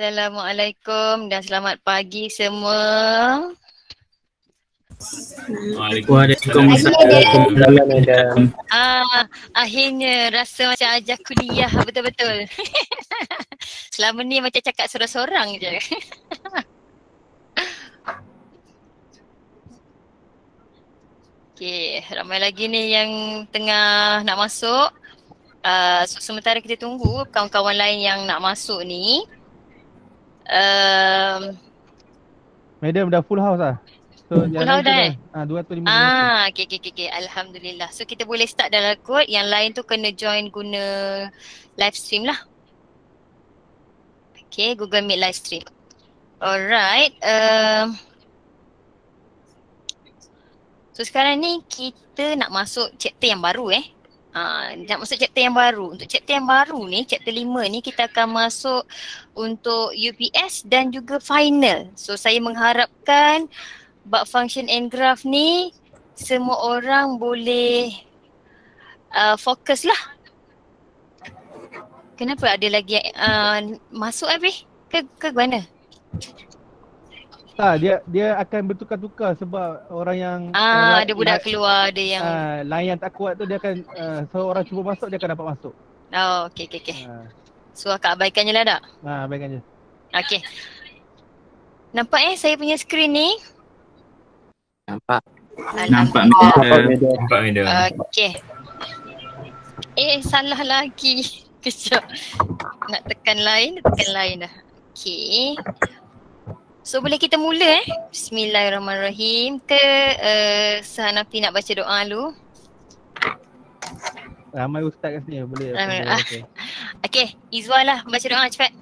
Assalamualaikum dan selamat pagi semua. Waalaikumsalam. Akhirnya rasa macam ajar kuliah betul-betul. Selama ni macam cakap sorang-sorang je. Okey, ramai lagi ni yang tengah nak masuk. So sementara kita tunggu kawan-kawan lain yang nak masuk ni. Madam dah full house lah. So Full yang house lain dah, tu dah 250. okey. Alhamdulillah. So kita boleh start dalam kod, yang lain tu kena join guna live stream lah. Okay, Google Meet live stream. Alright. So sekarang ni kita nak masuk chapter yang baru nak masuk chapter yang baru. Untuk chapter yang baru ni, chapter 5 ni kita akan masuk untuk UPS dan juga final. So saya mengharapkan bab function and graph ni semua orang boleh fokus lah. Kenapa ada lagi masuk habis? Ke mana? Dia akan bertukar-tukar sebab orang yang ada budak keluar, ada yang lain yang tak kuat tu dia akan seorang cuba masuk dia akan dapat masuk. Oh, okey. So akak abaikan je lah tak? Abaikan je. Okey. Nampak saya punya skrin ni? Nampak. Nampak Mida. Okey. Salah lagi. Kejap. Nak tekan lain dah. Okey. So boleh kita mula Bismillahirrahmanirrahim. Sahanafi nak baca doa dulu. Ramai ustaz kat sini boleh. Okey, Izwa lah baca doa cepat.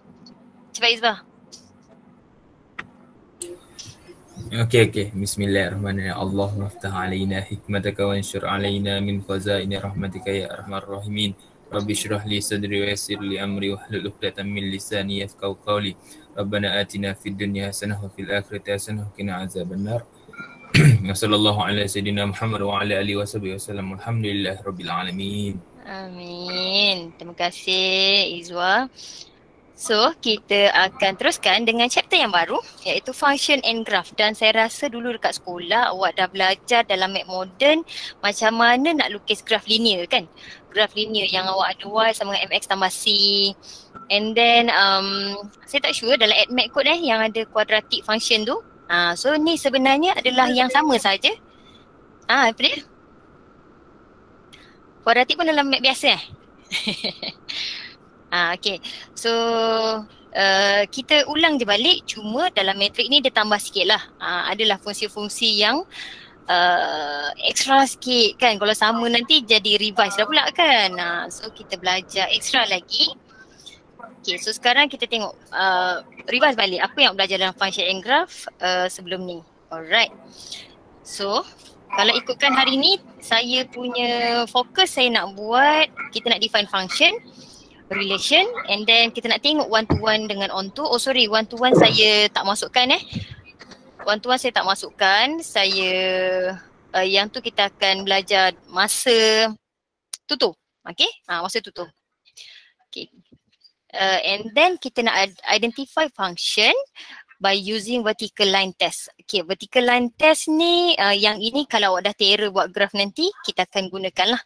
Cepat Izwa. Okey. Bismillahirrahmanirrahim. Allahumma aftah alaina hikmataka wa anshur alaina min khazaini rahmatika ya arhamar rahimin. Rabbi shrah li sadri wa yassir li amri wahlul 'uqdatam min lisani yafqahu qawli. Rabbana atina fid dunya hasanah wa fil akhirati hasanah wa qina azabannar. Wassallallahu ala sayyidina Muhammad wa ala alihi washabihi wasallam. Alhamdulillahirabbil alamin. Amin. Terima kasih Izwa. So kita akan teruskan dengan chapter yang baru, iaitu function and graph. Dan saya rasa dulu dekat sekolah awak dah belajar dalam Mac Modern macam mana nak lukis graph linear kan. Graph linear yang awak ada Y sama dengan MX tambah C. And then saya tak sure dalam AddMath code yang ada quadratic function tu. So ni sebenarnya adalah yang sama saja. Apa dia? Quadratic pun dalam Mac biasa Okay. So kita ulang je balik, cuma dalam matrik ni dia tambah sikit lah. Adalah fungsi-fungsi yang extra sikit kan. Kalau sama nanti jadi revise dah pula kan. So kita belajar extra lagi. Okay, so sekarang kita tengok revise balik apa yang belajar dalam function and graph sebelum ni. Alright. So kalau ikutkan hari ni, saya punya fokus saya nak buat, kita nak define function, relation, and then kita nak tengok one to one dengan onto. One to one saya tak masukkan One to one saya tak masukkan. Saya yang tu kita akan belajar masa tutup. Okay, masa tutup. Okay. And then kita nak identify function by using vertical line test. Okay, vertical line test ni yang ini kalau awak dah terror buat graph nanti, kita akan gunakan lah.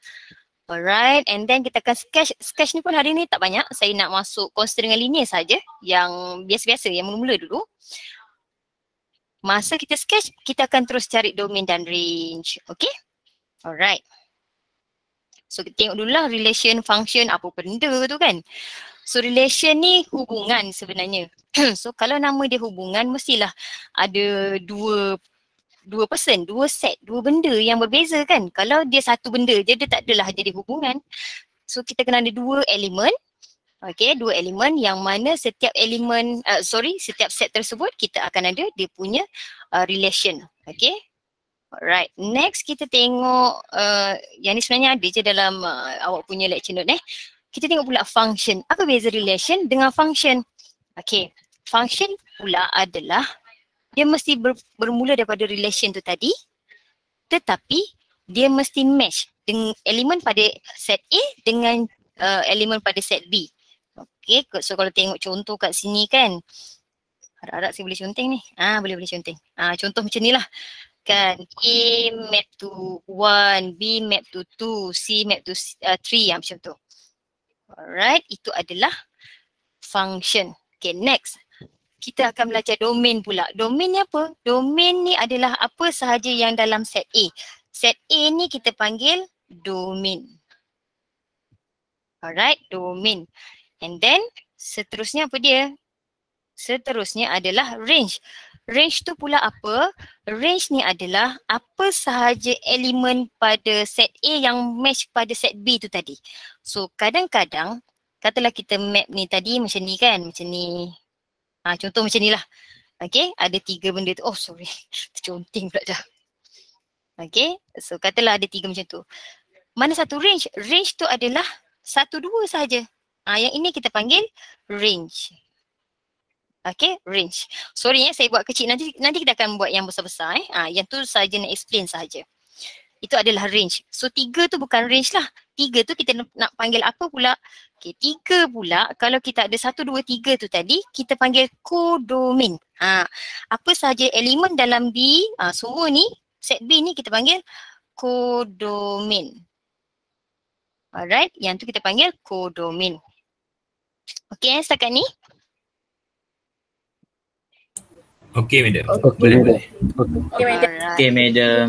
Alright, and then kita akan sketch ni pun hari ni tak banyak. Saya nak masuk constraint dengan linear saja, yang biasa-biasa, yang mula-mula dulu. Masa kita sketch, kita akan terus cari domain dan range. Okay? Alright. So kita tengok dululah relation function apa benda tu kan. So relation ni hubungan sebenarnya. So kalau nama dia hubungan, mestilah ada dua person, dua set, dua benda yang berbeza kan. Kalau dia satu benda je, dia tak adalah jadi hubungan. So kita kena ada dua elemen. Okay, dua elemen yang mana setiap elemen, setiap set tersebut kita akan ada dia punya relation. Okay. Alright, next kita tengok yang ni sebenarnya ada je dalam awak punya lecture note Kita tengok pula function. Apa beza relation dengan function? Okay, function pula adalah dia mesti bermula daripada relation tu tadi, tetapi dia mesti match dengan elemen pada set A dengan elemen pada set B. Okay, so kalau tengok contoh kat sini kan, harap-harap saya boleh conteng ni. Boleh conteng. Contoh macam ni lah. Kan, A map to 1, B map to 2, C map to 3, macam tu. Alright, itu adalah function. Okay, next. Kita akan belajar domain pula. Domain ni apa? Domain ni adalah apa sahaja yang dalam set A. Set A ni kita panggil domain. Alright, domain. And then seterusnya apa dia? Seterusnya adalah range. Range tu pula apa? Range ni adalah apa sahaja elemen pada set A yang match pada set B tu tadi. So kadang-kadang, katalah kita map ni tadi macam ni kan, macam ni. Contoh macam ni lah. Okay, ada 3 benda tu. Oh sorry, terconteng pula dah. Okay, so katalah ada 3 macam tu. Mana satu range? Range tu adalah 1, 2 sahaja. Yang ini kita panggil range. Okay, range. Sorry saya buat kecil, nanti kita akan buat yang besar-besar. Yang tu sahaja nak explain sahaja. Itu adalah range. So 3 tu bukan range lah. 3 tu kita nak panggil apa pula? Okay, 3 pula kalau kita ada 1, 2, 3 tu tadi, kita panggil codomain. Apa sahaja elemen dalam B, semua ni, set B ni kita panggil codomain. Alright, yang tu kita panggil codomain. Okay, setakat ni. Okey, madam. Boleh. Okay, madam.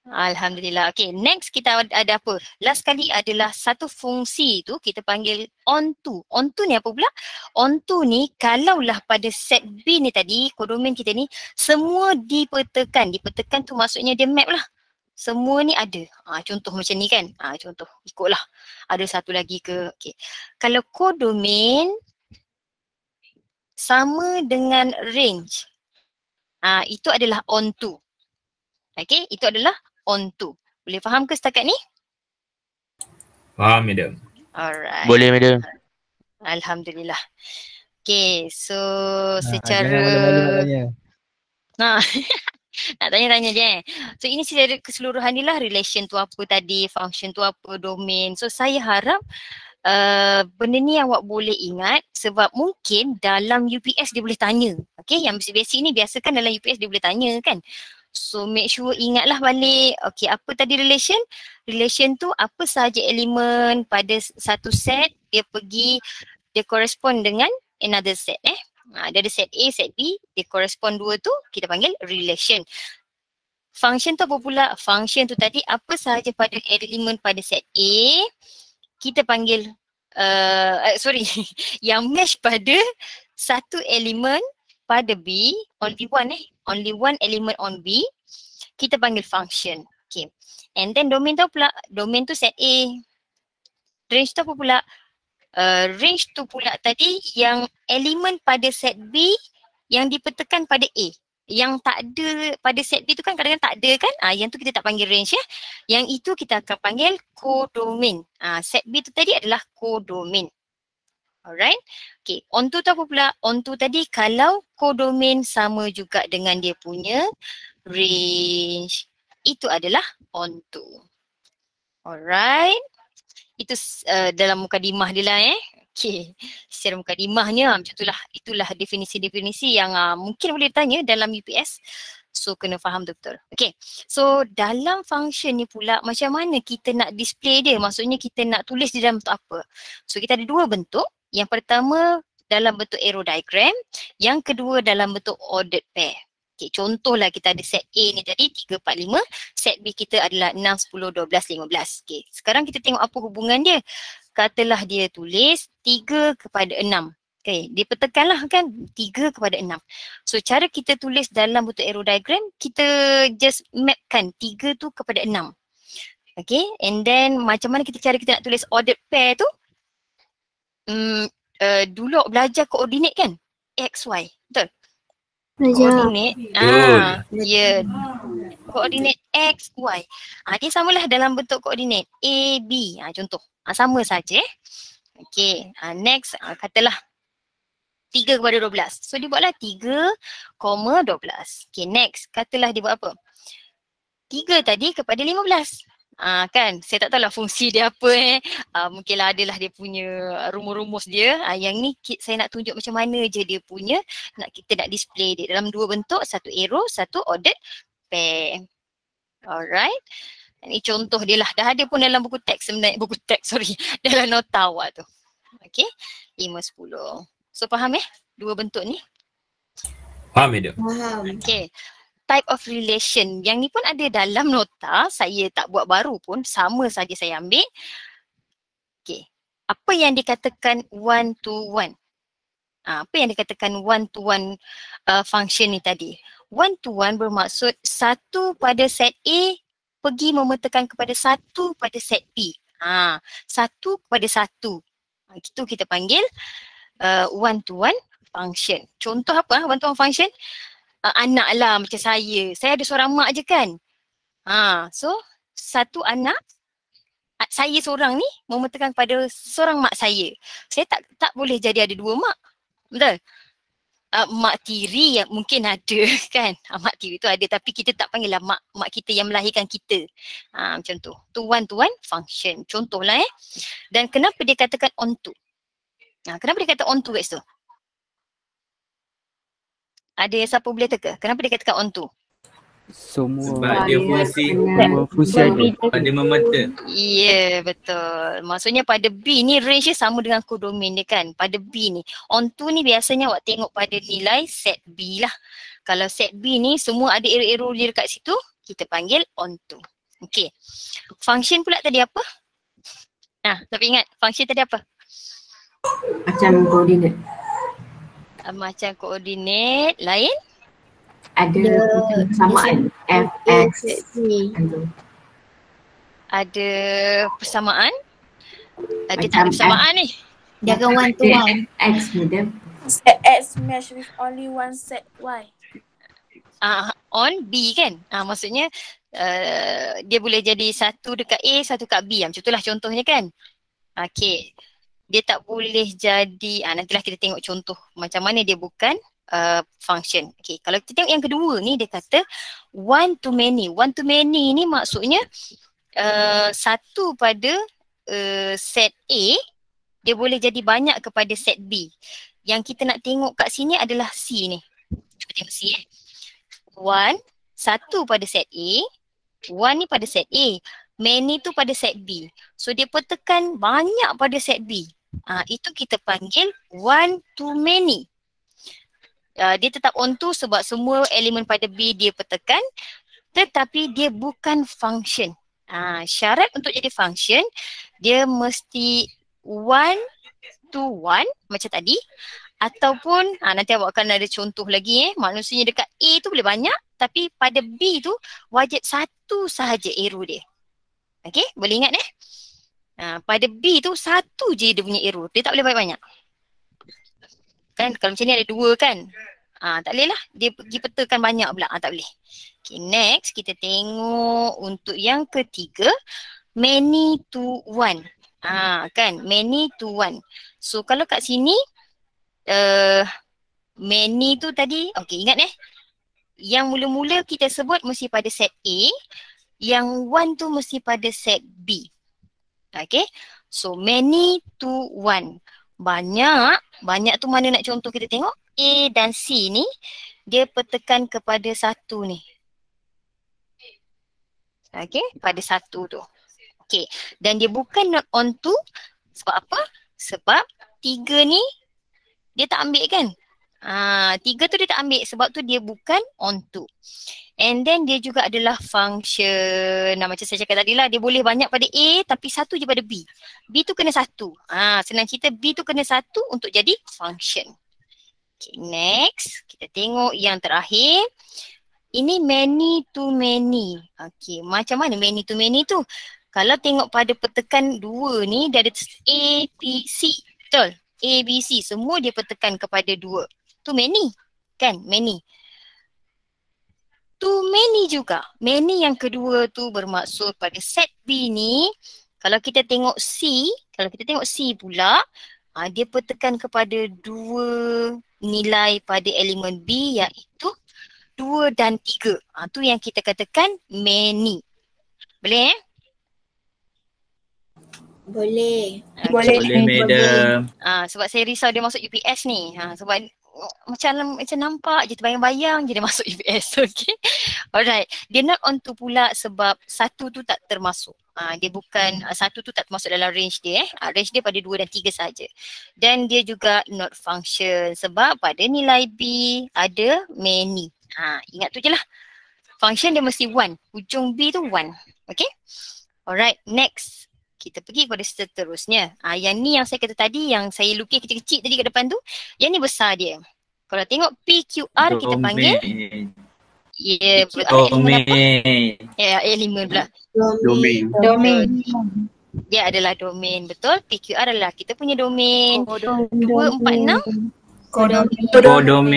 Alhamdulillah. Okay, next kita ada apa? Last kali adalah satu fungsi tu kita panggil onto. Onto ni apa pula? Onto ni kalaulah pada set B ni tadi, codomain kita ni, semua dipetakan. Dipetakan tu maksudnya dia map lah. Semua ni ada. Contoh macam ni kan. Contoh, ikutlah. Ada satu lagi ke. Okay. Kalau codomain sama dengan range. Itu adalah onto. Okay, itu adalah onto. Boleh faham ke setakat ni? Faham, madam. Alright. Boleh, madam. Alhamdulillah. Okay, so Jangan secara malu-malu nak tanya. nak tanya-tanya je. So ini secara keseluruhan ni lah, relation tu apa tadi, function tu apa, domain. So saya harap benda ni awak boleh ingat sebab mungkin dalam UPS dia boleh tanya. Okay, yang basic-basic ni biasa kan dalam UPS dia boleh tanya kan. So make sure ingatlah balik. Okay, apa tadi relation? Relation tu apa sahaja elemen pada satu set dia correspond dengan another set. Dia ada set A, set B, dia correspond 2 tu kita panggil relation. Function tu apa pula? Function tu tadi apa sahaja pada elemen pada set A kita panggil yang match pada satu elemen pada B, only one element on B, kita panggil function. Okay. And then domain tu pula, domain tu set A. Range tu apa pula? Range tu pula tadi yang elemen pada set B yang dipetakan pada A. Yang tak ada pada set B tu kan kadang-kadang tak ada kan. Yang tu kita tak panggil range ya. Yang itu kita akan panggil codomain. Set B tu tadi adalah codomain. Alright. Okay, onto tu apa pula? Onto tadi kalau codomain sama juga dengan dia punya range, itu adalah onto. Alright. Itu dalam mukadimah dia lah Okay, secara mukadimahnya macam itulah. Itulah definisi-definisi yang mungkin boleh tanya dalam UPS. So kena faham betul. Okay, so dalam function ni pula macam mana kita nak display dia? Maksudnya kita nak tulis di dalam bentuk apa? So kita ada 2 bentuk. Yang pertama dalam bentuk arrow diagram. Yang kedua dalam bentuk ordered pair. Okay, contohlah kita ada set A ni tadi 3, 4, 5. Set B kita adalah 6, 10, 12, 15. Okay, sekarang kita tengok apa hubungan dia. Katalah dia tulis 3 kepada 6. Okay, dia petakanlah kan 3 kepada 6. So cara kita tulis dalam bentuk arrow diagram, kita just mapkan 3 tu kepada 6. Okay, and then macam mana cara kita nak tulis ordered pair tu? Dulu belajar koordinat kan? X, Y, betul? Koordinat, ya. Koordinat X, Y. Dia samalah dalam bentuk koordinat A, B. Contoh. Sama saja. Okay, next katalah 3 kepada 12. So dia buatlah 3, 12. Okay, next katalah dia buat apa? 3 tadi kepada 15. Kan, saya tak tahulah fungsi dia apa mungkinlah adalah dia punya rumus-rumus dia. Yang ni saya nak tunjuk macam mana je dia punya, kita nak display dia dalam dua bentuk, satu arrow, satu ordered pair. Alright. Ini contoh dia lah. Dah ada pun dalam buku teks sebenarnya, dalam nota awak tu. Okay, 5, 10. So faham dua bentuk ni? Faham Madam? Okay. Type of relation. Yang ni pun ada dalam nota. Saya tak buat baru pun. Sama saja saya ambil. Okay. Apa yang dikatakan one to one? Apa yang dikatakan one to one function ni tadi? One to one bermaksud satu pada set A pergi memetakan kepada satu pada set B. Satu kepada satu. Itu kita panggil one to one function. Contoh apa one to one function? Anak lah macam saya. Saya ada seorang mak je kan. So satu anak, saya seorang ni memetakan kepada seorang mak saya. Saya tak boleh jadi ada dua mak. Betul? Mak tiri yang mungkin ada kan. Mak tiri tu ada tapi kita tak panggil lah mak kita yang melahirkan kita. Macam tu. Tu one to one function. Contohlah Dan kenapa dia katakan onto? Kenapa dia kata onto kat situ? Ada yang siapa boleh teka? Kenapa dia katakan onto? Sebab dia fungsi pada memeta. Ya, betul. Maksudnya pada B ni range dia sama dengan kodomain dia kan. Pada B ni. Onto ni biasanya awak tengok pada nilai set B lah. Kalau set B ni semua ada arrow-arrow dia dekat situ, kita panggil onto. Okay. Function pula tadi apa? Tapi ingat function tadi apa? Macam koordinat. Macam koordinat lain? Ada persamaan F, X, ada persamaan? Dia tak ada persamaan ni. Jaga one to one. X Madam. Set X match with only one set Y. On B kan? Maksudnya dia boleh jadi satu dekat A, satu dekat B. Macam itulah contohnya kan? Okay. Dia tak boleh jadi, nantilah kita tengok contoh macam mana dia bukan function. Okay, kalau kita tengok yang kedua ni dia kata one to many. One to many ni maksudnya satu pada set A, dia boleh jadi banyak kepada set B. Yang kita nak tengok kat sini adalah C ni. Cuba tengok C One, satu pada set A, one ni pada set A. Many tu pada set B. So dia petakan banyak pada set B. Itu kita panggil one to many. Dia tetap onto sebab semua elemen pada B dia petakan. Tetapi dia bukan function. Syarat untuk jadi function, dia mesti one to one macam tadi. Ataupun nanti awak akan ada contoh lagi maksudnya dekat A tu boleh banyak. Tapi pada B tu wajib satu sahaja arrow dia. Okay, boleh ingat pada B tu satu je dia punya arrow. Dia tak boleh banyak-banyak. Kan kalau macam ni ada dua kan. Tak boleh lah. Dia pergi petakan banyak pula. Tak boleh. Okay, next kita tengok untuk yang ketiga. Many to one. Kan many to one. So kalau kat sini many tu tadi. Okay, ingat yang mula-mula kita sebut mesti pada set A. Yang one tu mesti pada set B. Okay. So many to one. Banyak tu mana nak contoh kita tengok. A dan C ni dia petakan kepada satu ni. Okay. Pada satu tu. Okay. Dan dia bukan not onto. Sebab apa? Sebab tiga ni dia tak ambil kan. Tiga tu dia tak ambil sebab tu dia bukan onto. And then dia juga adalah function. Macam saya cakap tadi lah, dia boleh banyak pada A tapi satu je pada B. B tu kena satu. Senang cerita B tu kena satu untuk jadi function. Okay, next. Kita tengok yang terakhir. Ini many to many. Okay, macam mana many to many tu? Kalau tengok pada petakan dua ni, dia ada A, B, C. Betul? A, B, C. Semua dia petakan kepada dua. Tu many. Kan? Many. To many juga. Many yang kedua tu bermaksud pada set B ni, kalau kita tengok C pula, dia petakan kepada dua nilai pada elemen B iaitu 2 dan 3. Tu yang kita katakan many. Boleh Boleh. Boleh. Boleh madam. Sebab saya risau dia masuk UPS ni. Sebab macam nampak je terbayang-bayang je dia masuk UPS. Okay. Alright. Dia not on tu pula sebab satu tu tak termasuk. Dia bukan, satu tu tak termasuk dalam range dia. Range dia pada 2 dan 3 saja. Dan dia juga not function sebab pada nilai B ada many. Ingat tu je lah. Function dia mesti 1. Ujung B tu 1. Okay. Alright. Next. Kita pergi kepada seterusnya. Yang ni yang saya kata tadi, yang saya lukis kecil-kecil tadi kat depan tu, yang ni besar dia. Kalau tengok PQR kita panggil. Ya, Domain. elemen pula. Domain. Dia adalah domain, betul. PQR adalah kita punya domain. 246 Kodomain.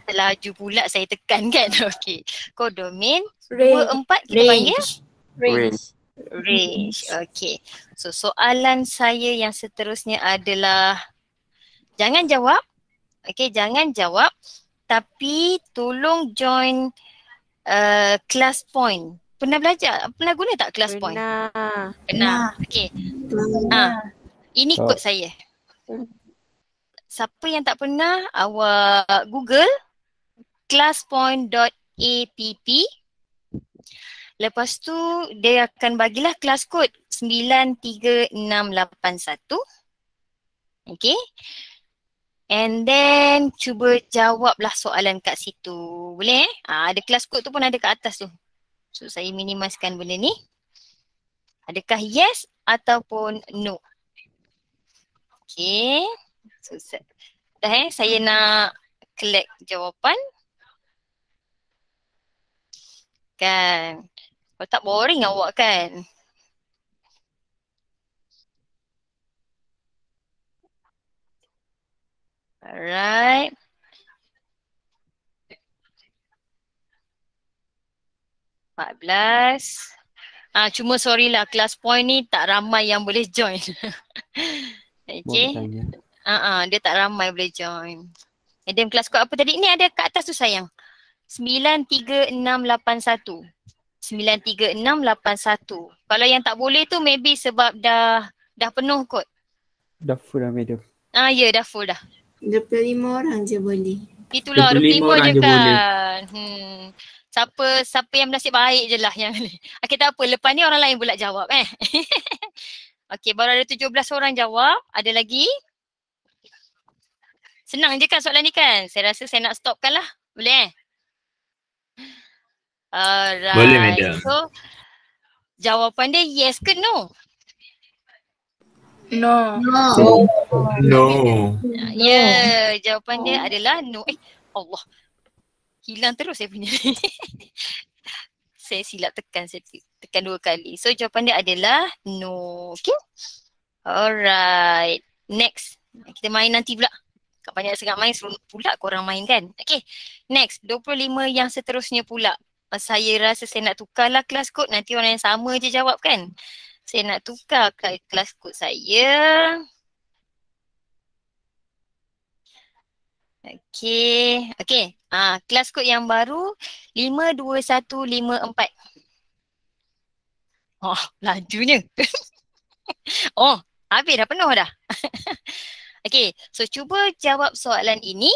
Laju pula saya tekan kan. Okey. Kodomain Range. 24 kita panggil Range. range. Okey. So soalan saya yang seterusnya adalah jangan jawab. Okey, jangan jawab tapi tolong join class point. Pernah belajar? Pernah guna tak class point? Pernah. Okey. Ini kod saya. Siapa yang tak pernah, awak Google classpoint.app. Lepas tu dia akan bagilah kelas kod 93681. Okay. And then cuba jawablah soalan kat situ. Boleh ada kelas kod tu pun ada kat atas tu. So saya minimaskan benda ni. Adakah yes ataupun no? Okay. So dah saya nak collect jawapan. Kan. Kalau tak boring awak kan. Alright. Cuma sorry lah, class point ni tak ramai yang boleh join. Okay. Dia tak ramai boleh join. Adam kelas kod apa tadi? Ini ada kat atas tu sayang. 93681. 93681. Kalau yang tak boleh tu maybe sebab dah penuh kot. Dah full lah madam. Ya dah full dah. 25 orang je boleh. Itulah 25 orang 25 je je boleh. kan. Siapa yang bernasib baik je lah yang ni. Okay, tak apa. Lepas ni orang lain pula jawab Okay, baru ada 17 orang jawab. Ada lagi? Senang je kan soalan ni kan? Saya rasa saya nak stopkan lah. Boleh Alright. Boleh madam. So, jawapan dia yes ke no? No. No. Ya, jawapan dia adalah no. Allah. Hilang terus saya punya. Saya silap tekan 2 kali. So jawapan dia adalah no. Okay. Alright. Next. Kita main nanti pula. Kat banyak sangat main, seronok pula korang main kan. Okay. Next. 25 yang seterusnya pula. Saya rasa saya nak tukarlah kelas kod. Nanti orang yang sama je jawab kan. Saya nak tukar kelas kod saya. Okay. Kelas kod yang baru 52154. Lajunya. Habis dah, penuh dah. Okay, so cuba jawab soalan ini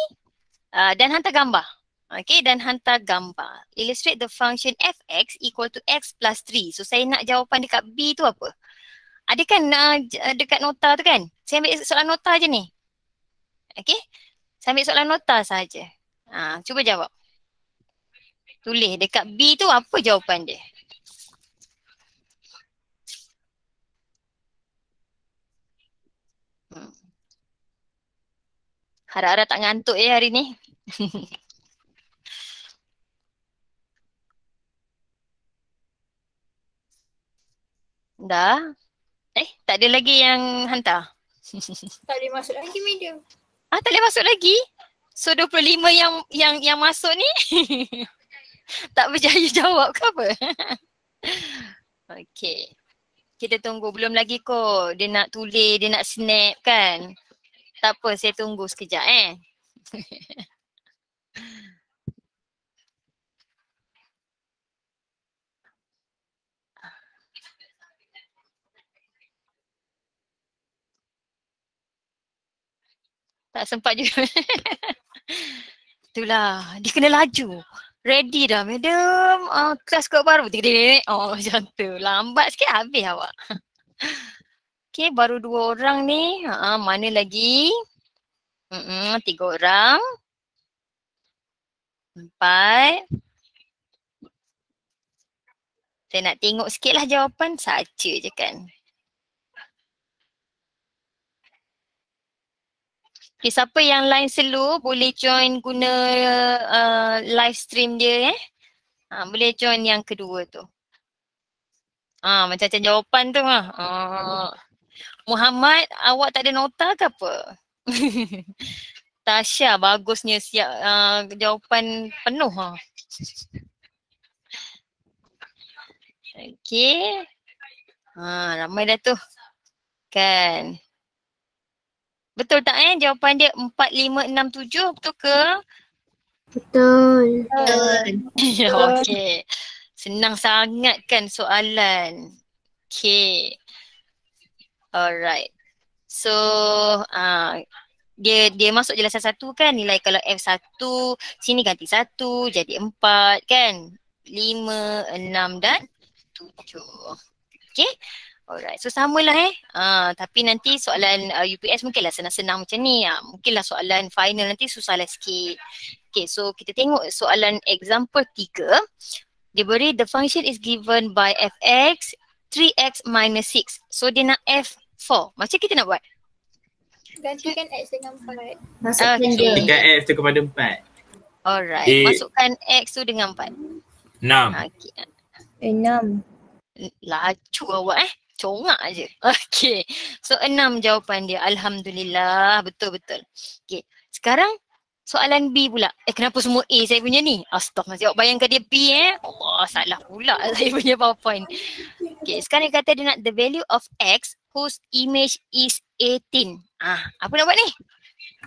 dan hantar gambar. Okay, dan hantar gambar. Illustrate the function fx equal to x plus 3. So saya nak jawapan dekat B tu apa? Ada kan dekat nota tu kan? Saya ambil soalan nota je ni. Okay, saya ambil soalan nota saja. Cuba jawab. Tulis dekat B tu apa jawapan dia? Harap-harap tak ngantuk hari ni. Dah? Tak ada lagi yang hantar? Tak boleh masuk lagi medium. Tak boleh masuk lagi? So 25 yang masuk ni tak berjaya jawab ke apa? Okay. Kita tunggu, belum lagi kot. Dia nak tulis, dia nak snap kan? Tak apa, saya tunggu sekejap Tak sempat juga. Itulah, dia kena laju. Ready dah, madam. Kelas kod baru. Macam tu. Lambat sikit habis awak. Okay, baru 2 orang ni. Mana lagi? 3 orang. 4. Saya nak tengok sikit lah jawapan. Saja je kan. Okay, siapa yang line slow boleh join guna live stream dia boleh join yang kedua tu. Macam-macam jawapan tu Muhammad, awak tak ada nota ke apa? Tasha, bagusnya siap jawapan penuh Okay. Ramai dah tu. Kan. Betul tak jawapan dia 4, 5, 6, 7 betul ke? Betul. Okay. Senang sangat kan soalan. Okay. Alright. So dia masuk jelasan 1 kan, nilai kalau F1 sini ganti 1 jadi 4 kan. 5, 6 dan 7. Okay. Alright, so samalah tapi nanti soalan UPS mungkinlah senang-senang macam ni. Mungkinlah soalan final nanti susahlah sikit. Okay, so kita tengok soalan example 3. Dia beri the function is given by fx 3x minus 6. So dia nak f4. Macam kita nak buat? Gantikan x dengan 4. Masukkan Okay. Dekat F tu kepada 4. Alright, masukkan x tu dengan 4. 6. Okay. 6. Laju awak congak je. Okay. So 6 jawapan dia. Alhamdulillah. Betul-betul. Okay. Sekarang soalan B pula. Kenapa semua A saya punya ni? Astaghfirullah. Awak bayangkan dia B salah pula saya punya PowerPoint. Okay. Sekarang dia kata dia nak the value of X whose image is 18. Apa nak buat ni?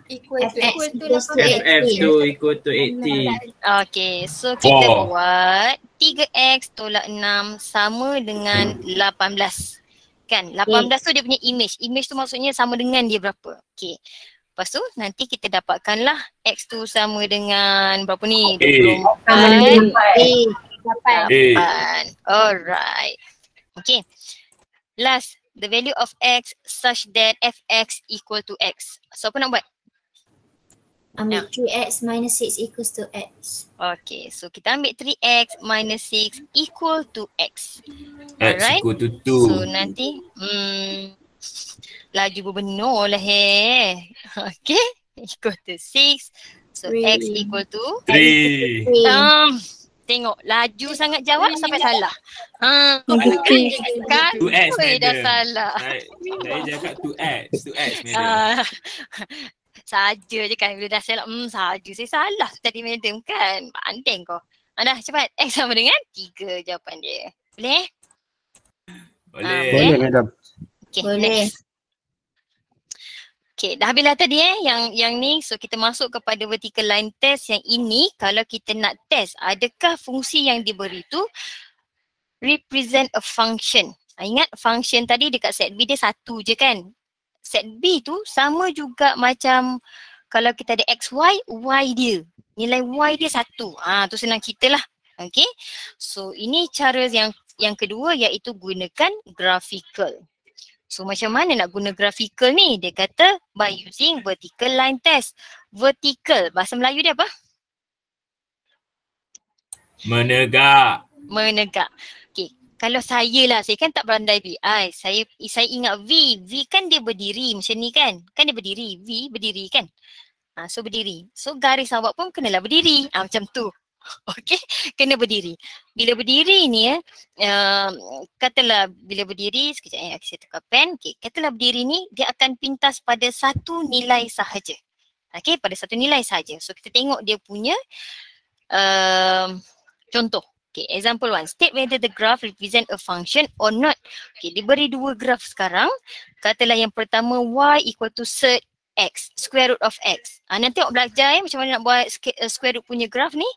Equal to FF tu equal to 18. Okay, so kita buat 3x tolak 6 sama dengan 18. Kan, 18 tu dia punya image. Image tu maksudnya sama dengan dia berapa. Okay. Lepas tu nanti kita dapatkanlah x tu sama dengan berapa ni? 24. 8. Alright. Okay. Last, the value of x such that fx equal to x. So apa nak buat? Ambil 3x minus 6 equals to x. Okay, so kita ambil 3x minus 6 equal to x. X Alright. equal to 2. So nanti, laju berbenar lah Okay, equal to 6. So 3. x equal to 3. Tengok, laju sangat jawab sampai salah. Kan 2x dah madam. salah. Saya cakap 2x madam. Saja je kan, bila dah salah, saja saya salah tadi madam kan. Pandai kau. Dah cepat, x sama dengan 3 jawapan dia. Boleh? Boleh. Boleh madam. Okay, Boleh. next. Okay, dah habislah tadi yang ni. So kita masuk kepada vertical line test yang ini. Kalau kita nak test, adakah fungsi yang diberi tu represent a function. Ingat function tadi dekat set B dia 1 je kan. Set B tu sama juga macam kalau kita ada x, y dia. Nilai y dia 1. Tu senang cerita lah. Okay. So ini cara yang kedua iaitu gunakan graphical. So macam mana nak guna graphical ni? Dia kata by using vertical line test. Vertical, bahasa Melayu dia apa? Menegak. Menegak. Okay. Kalau saya lah, saya kan tak pandai BI. Saya ingat V. V kan dia berdiri macam ni kan. Kan dia berdiri. V berdiri kan. So berdiri. So garis awak pun kenalah berdiri. Macam tu. Okay. Kena berdiri. Bila berdiri ni katalah bila berdiri, sekejap saya tukar pen. Okay. Katalah berdiri ni dia akan pintas pada satu nilai sahaja. Okay. Pada satu nilai sahaja. So kita tengok dia punya contoh. Okay, example 1. State whether the graph represent a function or not. Okay, diberi 2 graf sekarang. Katalah yang pertama y equal to sert x, square root of x. Nanti awak belajar macam mana nak buat square root punya graf ni.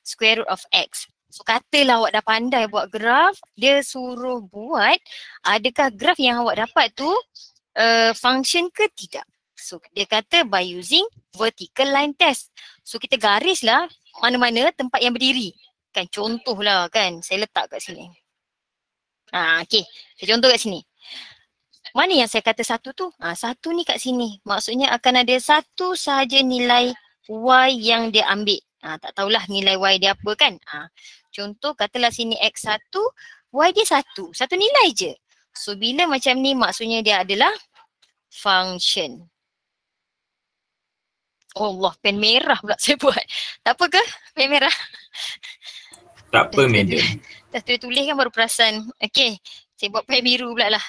Square root of x. So katalah awak dah pandai buat graf, dia suruh buat adakah graf yang awak dapat tu function ke tidak. So dia kata by using vertical line test. So kita garislah mana-mana tempat yang berdiri. Kan contohlah kan saya letak kat sini. Okay, saya contoh kat sini. Mana yang saya kata satu tu? Satu ni kat sini. Maksudnya akan ada satu sahaja nilai Y yang dia ambil. Tak tahulah nilai Y dia apa kan. Contoh katalah sini X1, Y dia satu. Satu nilai je. So bila macam ni maksudnya dia adalah function. Oh Allah, pen merah pula saya buat. Tak apa ke pen merah? Tak apa, madam. Dah tulis kan baru perasan. Okay, saya buat pen biru pula lah.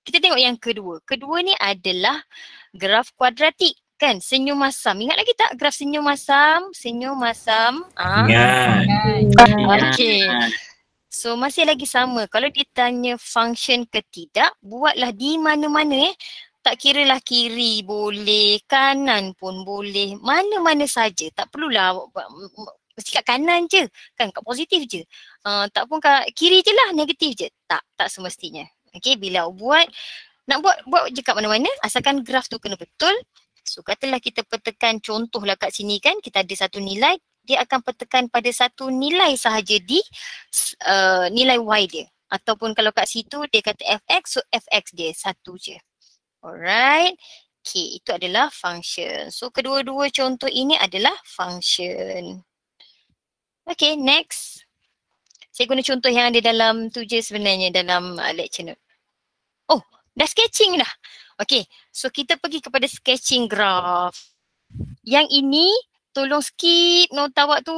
Kita tengok yang kedua. Kedua ni adalah graf kuadratik kan, senyum masam. Ingat lagi tak graf senyum masam? Senyum masam. Ingat. Okay. So masih lagi sama. Kalau ditanya function ke tidak, buatlah di mana-mana Tak kiralah kiri boleh, kanan pun boleh, mana-mana saja. Tak perlulah mesti kat kanan je, kan kat positif je. Tak pun kat kiri je lah, negatif je. Tak semestinya. Okay, bila nak buat je kat mana-mana, asalkan graf tu kena betul. So katalah kita petekan contohlah kat sini kan, kita ada satu nilai, dia akan petekan pada satu nilai sahaja di nilai Y dia. Ataupun kalau kat situ dia kata fx, so fx dia satu je. Alright. Okay, itu adalah function. So kedua-dua contoh ini adalah function. Okay, next. Saya guna contoh yang ada dalam tu je sebenarnya dalam lecture note. Oh, dah sketching dah. Okay, so kita pergi kepada sketching graph. Yang ini tolong skip nota awak tu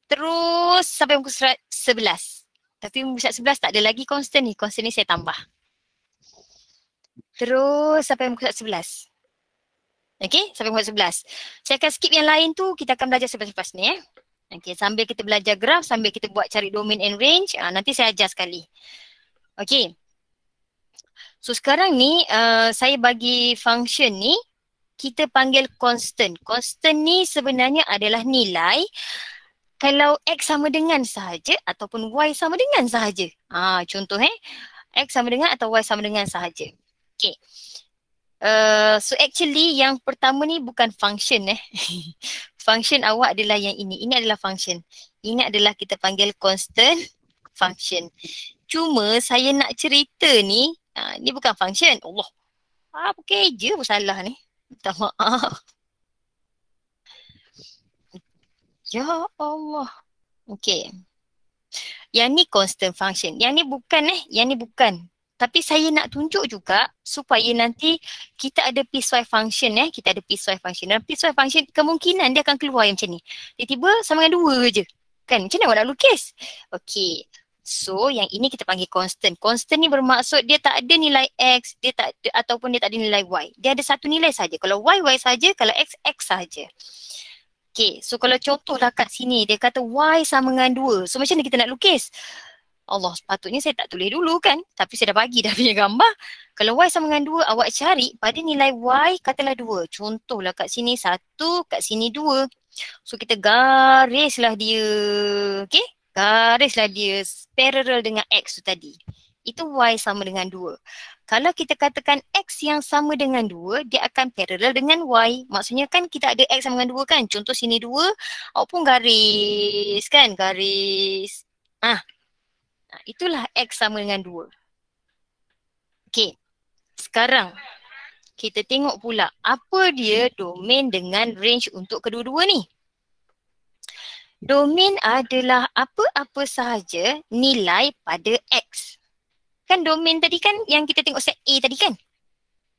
terus sampai muka surat 11. Tapi muka surat 11 tak ada lagi constant ni. Constant ni saya tambah. Terus sampai muka surat 11. Okay, sampai muka surat 11. Saya akan skip yang lain tu, kita akan belajar selepas ni . Okay, sambil kita belajar graf, sambil kita buat cari domain and range, nanti saya ajar sekali. Okay. So sekarang ni saya bagi function ni, kita panggil constant. Constant ni sebenarnya adalah nilai kalau X sama dengan sahaja ataupun Y sama dengan sahaja. Contoh X sama dengan atau Y sama dengan sahaja. Okay. So actually yang pertama ni bukan function Function awak adalah yang ini. Ini adalah function. Ini adalah kita panggil constant function. Cuma saya nak cerita ni, ni bukan function. Allah. Apa kerja pun salah ni. Minta maaf. Ya Allah. Okay. Yang ni constant function. Yang ni bukan Yang ni bukan. Tapi saya nak tunjuk juga supaya nanti kita ada piecewise function kita ada piecewise function. Dan piecewise function kemungkinan dia akan keluar yang macam ni. Tiba-tiba sama dengan 2 je. Kan macam mana awak nak lukis? Okay. So yang ini kita panggil constant. Constant ni bermaksud dia tak ada nilai X, dia tak ada, ataupun dia tak ada nilai Y. Dia ada satu nilai saja. Kalau Y, Y saja. Kalau X, X saja. Okay. So kalau contohlah kat sini dia kata Y sama dengan 2. So macam mana kita nak lukis? Allah, sepatutnya saya tak tulis dulu kan. Tapi saya dah bagi dah punya gambar. Kalau Y sama dengan 2, awak cari pada nilai Y katalah 2. Contohlah kat sini 1, kat sini 2. So kita garislah dia. Okay? Garislah dia parallel dengan X tu tadi. Itu Y sama dengan 2. Kalau kita katakan X yang sama dengan 2, dia akan parallel dengan Y. Maksudnya kan kita ada X sama dengan 2 kan. Contoh sini 2, awak pun garis kan. Garis. Itulah X sama dengan 2. Okay. Sekarang kita tengok pula apa dia domain dengan range untuk kedua-dua ni. Domain adalah apa-apa sahaja nilai pada X. Kan domain tadi kan yang kita tengok set A tadi kan?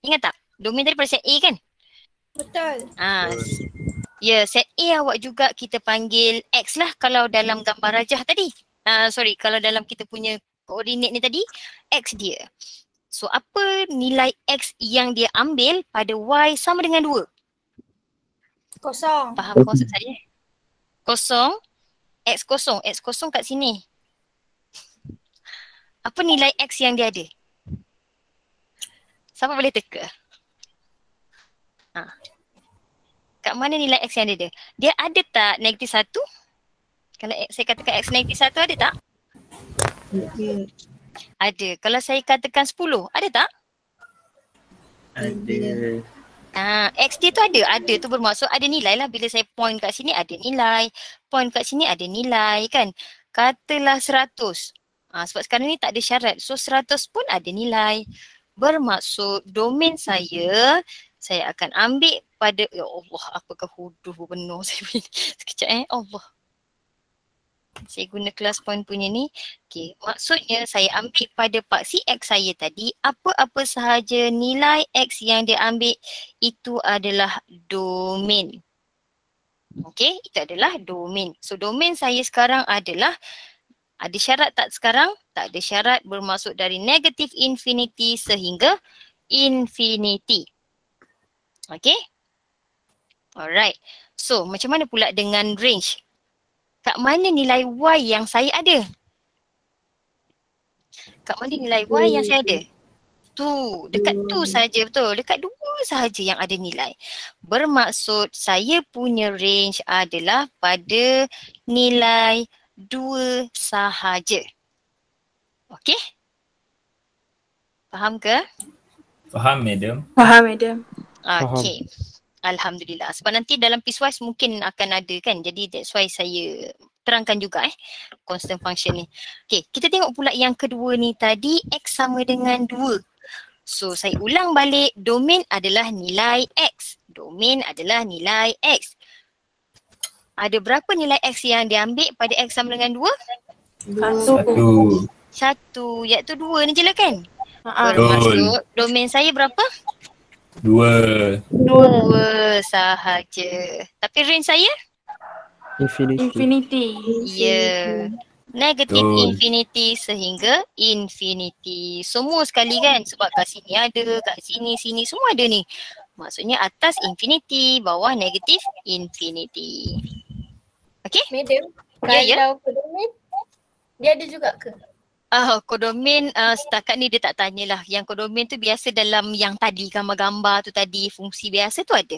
Ingat tak? Domain tadi pada set A kan? Betul. Ya, set A awak juga kita panggil X lah kalau dalam gambar rajah tadi. Kalau dalam kita punya koordinat ni tadi, X dia. So apa nilai X yang dia ambil pada Y sama dengan 2? Kosong. Faham konsep saya? Kosong. X kosong. X kosong kat sini. Apa nilai X yang dia ada? Siapa boleh teka? Kat mana nilai X yang dia ada? Dia ada tak negatif 1? Kalau saya katakan X negatif 1 ada tak? Ada. Kalau saya katakan 10, ada tak? Ada. X dia tu ada tu bermaksud ada nilai lah. Bila saya point kat sini ada nilai, point kat sini ada nilai kan. Katalah 100. Sebab sekarang ni tak ada syarat. So 100 pun ada nilai. Bermaksud domain saya akan ambil pada, ya Allah apakah huduh penuh saya punya. Sekejap Allah. Saya guna class point punya ni. Okay, maksudnya saya ambil pada paksi X saya tadi, apa-apa sahaja nilai X yang dia ambil itu adalah domain. Okay, itu adalah domain. So domain saya sekarang adalah, ada syarat tak sekarang? Tak ada syarat, bermaksud dari negative infinity sehingga infinity. Okay. Alright. So macam mana pula dengan range? Kat mana nilai Y yang saya ada? Kat mana nilai Y yang saya ada? Tu, dekat tu saja, betul. Dekat 2 sahaja yang ada nilai. Bermaksud saya punya range adalah pada nilai 2 sahaja. Okey? Faham ke? Faham, madam? Faham, madam. Okey. Alhamdulillah. Sebab nanti dalam piecewise mungkin akan ada kan. Jadi that's why saya terangkan juga constant function ni. Okay, kita tengok pula yang kedua ni tadi, X sama dengan 2. So saya ulang balik, domain adalah nilai X. Domain adalah nilai X. Ada berapa nilai X yang diambil pada X sama dengan 2? 1, iaitu 2 ni je lah kan? Bermaksud domain saya berapa? 2 sahaja. Tapi range saya? Infinity. Ya. Negative infinity sehingga infinity. Semua sekali kan? Sebab kat sini ada, kat sini semua ada ni. Maksudnya atas infinity, bawah negative infinity. Okay? Madam, Ya. kalau kodomain, dia ada juga ke? Kodomain setakat ni dia tak tanyalah. Yang kodomain tu biasa dalam yang tadi gambar-gambar tu tadi, fungsi biasa tu ada.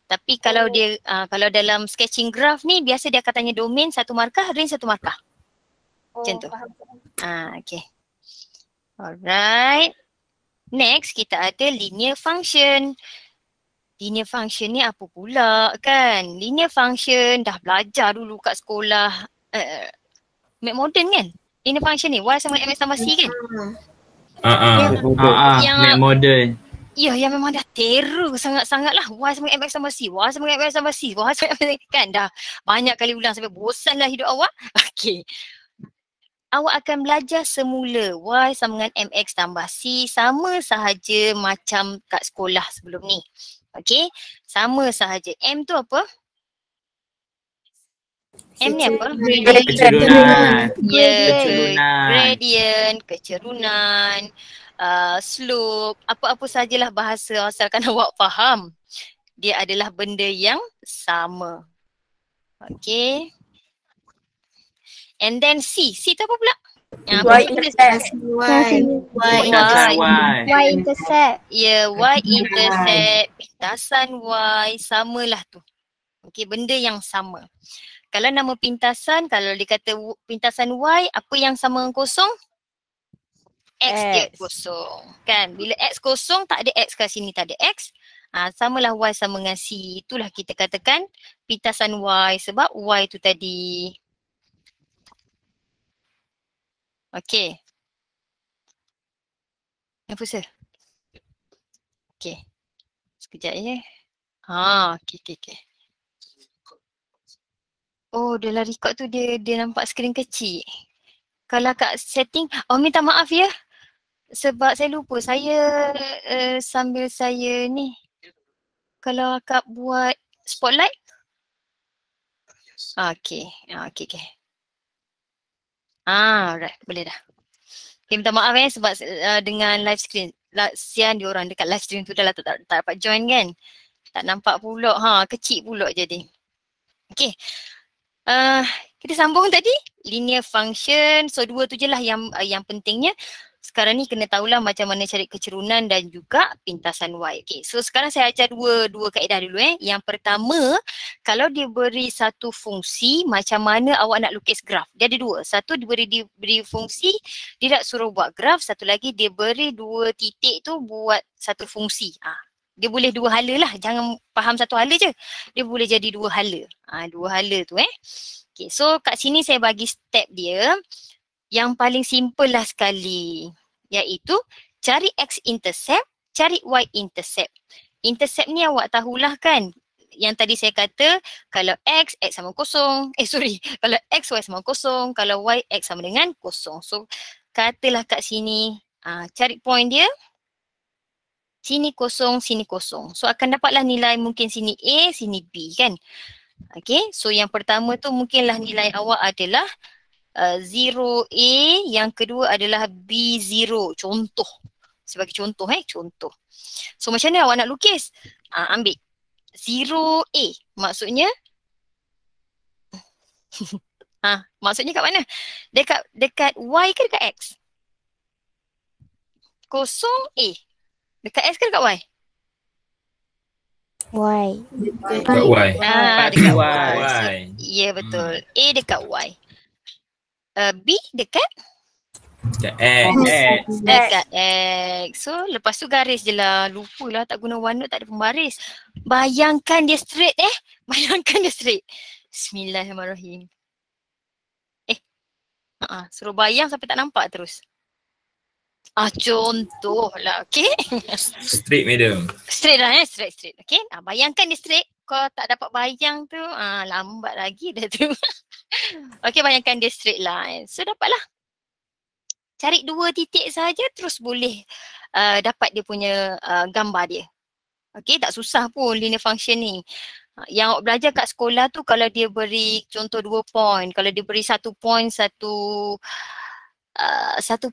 Tapi kalau dia kalau dalam sketching graph ni biasa dia akan tanya domain 1 markah, range 1 markah. Macam tu. Okay. Alright. Next kita ada linear function. Linear function ni apa pula kan? Linear function dah belajar dulu kat sekolah Mac Modern kan? Linear function ni Y sama MX tambah C kan? Mac Modern. Ya, yang memang dah terror sangat-sangat lah. Y sama MX tambah C, Y sama MX tambah C, Y sama MX kan? Dah banyak kali ulang sampai bosan lah hidup awak. Okay. Awak akan belajar semula Y sama dengan MX tambah C sama sahaja macam kat sekolah sebelum ni. Okay, sama sahaja. M tu apa? M ni apa? Kecerunan. Gradient, kecerunan, slope, apa-apa sajalah bahasa asalkan awak faham. Dia adalah benda yang sama. Okay. And then C. C tu apa pula? Y intercept. Y intercept. Ya, Y intercept, pintasan Y, samalah tu. Okay, benda yang sama. Kalau nama pintasan, kalau dikata pintasan Y, apa yang sama dengan kosong? X dia kosong. Kan? Bila X kosong, tak ada X kat sini, tak ada X. Samalah Y sama dengan C. Itulah kita katakan pintasan Y sebab Y tu tadi. Okay. Apa sir? Okay. Sekejap ya. Okay. Oh, dalam record tu dia nampak skrin kecil. Kalau kat setting, minta maaf ya. Sebab saya lupa, saya sambil saya ni. Kalau akak buat spotlight. Okay. Right, boleh dah. Okay, minta maaf sebab dengan live screen. Sian diorang dekat live stream tu dah lah tak dapat join kan. Tak nampak pula, kecil pula jadi. Okay. Kita sambung tadi linear function. So 2 tu je lah yang pentingnya. Sekarang ni kena tahulah macam mana cari kecerunan dan juga pintasan Y. Okay, so sekarang saya ajar dua kaedah dulu. Yang pertama, kalau dia beri satu fungsi, macam mana awak nak lukis graf. Dia ada 2. Satu dia beri fungsi, dia nak suruh buat graf. Satu lagi dia beri 2 titik tu buat satu fungsi. Dia boleh dua hala lah. Jangan faham satu hala je. Dia boleh jadi dua hala. Dua hala tu Okay, so kat sini saya bagi step dia. Yang paling simple lah sekali. Iaitu cari x-intercept, cari y-intercept. Intercept ni awak tahulah kan. Yang tadi saya kata kalau x sama kosong. Kalau x, y sama kosong. Kalau y, x sama dengan kosong. So katalah kat sini. Cari point dia. Sini kosong, sini kosong. So akan dapatlah nilai mungkin sini A, sini B kan. Okay, so yang pertama tu mungkinlah nilai awak adalah 0A, yang kedua adalah B0. Contoh. Sebagai contoh contoh. So macam mana awak nak lukis? Ambil 0A. Maksudnya maksudnya kat mana? Dekat Y ke dekat X? Kosong A. Dekat X ke dekat Y? Y. Dekat Y. Dekat Y. Ya betul. A dekat Y. B dekat? Dekat X. Dekat X. So lepas tu garis je lah. Lupalah tak guna warna, tak ada pembaris. Bayangkan dia straight Bayangkan dia straight. Bismillahirrahmanirrahim. Suruh bayang sampai tak nampak terus. Contoh lah, okay. Straight madam. Straight lah straight. Okay, bayangkan dia straight. Kau tak dapat bayang tu, lambat lagi dah tu. Okay, bayangkan dia straight lah. So dapatlah. Cari 2 titik saja terus boleh dapat dia punya gambar dia. Okay, tak susah pun linear function ni. Yang awak belajar kat sekolah tu kalau dia beri contoh 2 point. Kalau dia beri 1 point, 1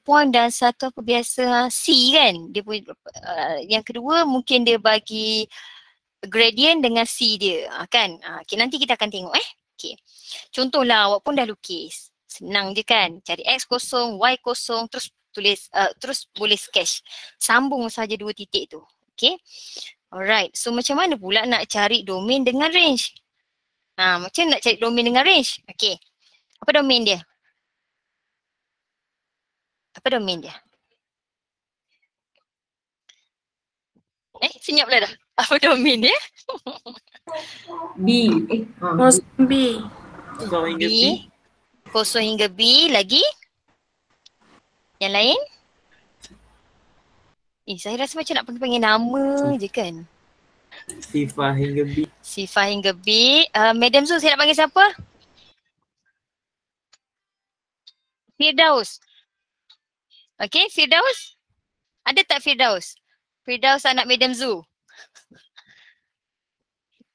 point dan 1 apa biasa C kan. Dia yang kedua mungkin dia bagi gradient dengan C dia kan. Okay, nanti kita akan tengok Okay. Contohlah awak pun dah lukis. Senang je kan. Cari X kosong, Y kosong, terus tulis, terus boleh sketch. Sambung saja 2 titik tu. Okay. Alright. So macam mana pula nak cari domain dengan range? Macam nak cari domain dengan range? Okay. Apa domain dia? Senyap lah dah. Apa domain dia? B. B. Kosong hingga B. Kosong hingga B. Lagi? Yang lain? Saya rasa macam nak panggil nama je kan. Sifar hingga B. Sifar hingga B. Madam Zul, saya nak panggil siapa? Firdaus. Okay, Firdaus. Ada tak Firdaus? Firdaus anak Madam Zul.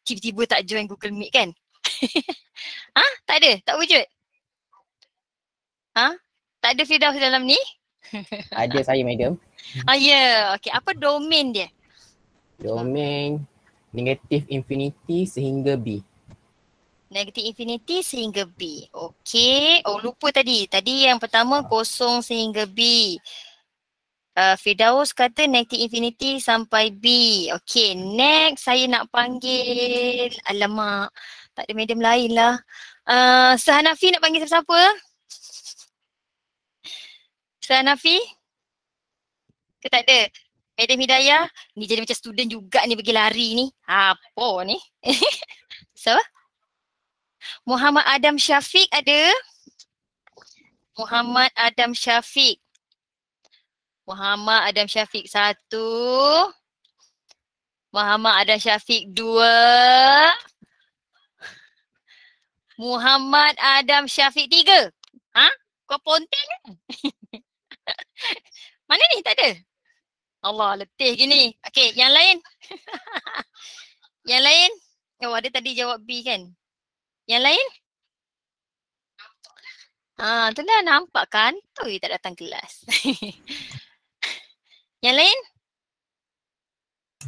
Tiba-tiba tak join Google Meet kan? Tak ada? Tak wujud? Tak ada Firdaus dalam ni? Ada saya madam. Ya. Okay, apa domain dia? Domain negatif infinity sehingga B. Negatif infinity sehingga B. Okay. Lupa tadi. Tadi yang pertama kosong sehingga B. Firdaus kata negatif infinity sampai B. Okay, next saya nak panggil, alamak, tak ada madam lain lah. Sehanafi nak panggil siapa? Sehanafi? Ke tak ada? Madam Hidayah, ni jadi macam student juga ni pergi lari ni. Apa ni? So? Muhammad Adam Syafiq ada? Muhammad Adam Syafiq. Muhammad Adam Syafiq 1. Muhammad Adam Syafiq 2. Muhammad Adam Syafiq 3. Kau ponten kan? Mana ni? Tak ada? Allah, letih gini. Okay, yang lain? Yang lain? Ada tadi jawab B kan? Yang lain? Itulah nampak kan? Tak datang kelas. Yang lain?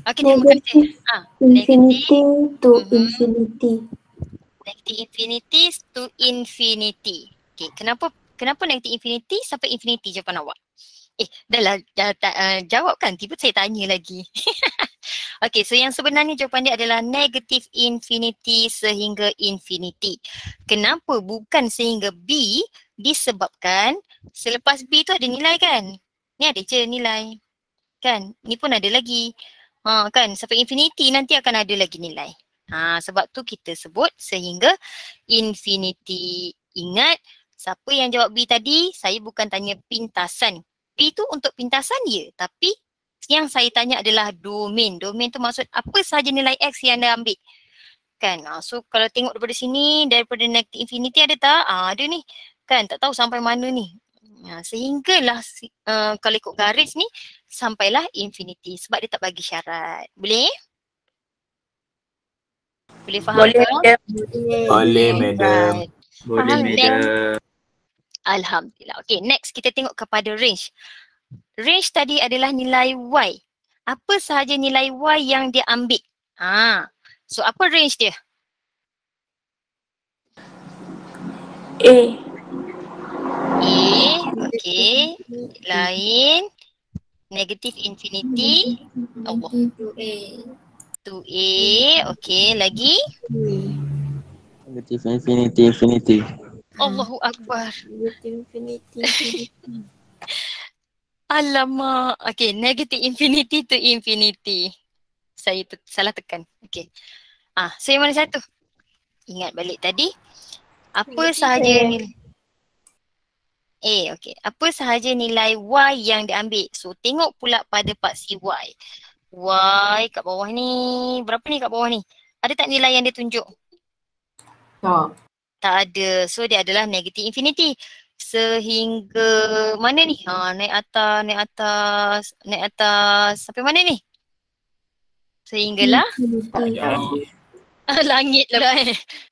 Okay, terima kasih. Infinity to infinity. Negative infinity to infinity. Okay, kenapa negative infinity sampai infinity jawapan awak? Dah jawab kan? Tiba saya tanya lagi. Okay, so yang sebenarnya jawapan dia adalah negative infinity sehingga infinity. Kenapa bukan sehingga B? Disebabkan selepas B tu ada nilai kan? Ni ada je nilai. Kan? Ni pun ada lagi. Kan sampai infinity nanti akan ada lagi nilai. Sebab tu kita sebut sehingga infinity. Ingat, siapa yang jawab B tadi, saya bukan tanya pintasan. P tu untuk pintasan ya, tapi yang saya tanya adalah domain. Domain tu maksud apa sahaja nilai X yang anda ambil. Kan, so kalau tengok daripada sini, daripada negative infinity ada tak? Ada ni. Kan, tak tahu sampai mana ni. Sehinggalah kalau ikut garis ni, sampailah infinity. Sebab dia tak bagi syarat. Boleh? Boleh faham Boleh, ke? madam. Boleh, madam. Right. Boleh, Faham, madam. Alhamdulillah. Okay, next kita tengok kepada range. Range tadi adalah nilai Y. Apa sahaja nilai Y yang dia ambil? So apa range dia? A. Okay. Lain. Negative infinity. Allah. 2A. Okay, lagi? Negative infinity. Allahu Akbar. Infinity. Alamak. Okay, negative infinity to infinity. Saya salah tekan. Okay. So yang mana satu? Ingat balik tadi. Apa sahaja nilai? Okay. Apa sahaja nilai Y yang diambil? So tengok pula pada part C Y. Y kat bawah ni. Berapa ni kat bawah ni? Ada tak nilai yang dia tunjuk? Tak ada. So dia adalah negative infinity. Sehingga mana ni? Naik atas. Sampai mana ni? Sehinggalah langit lah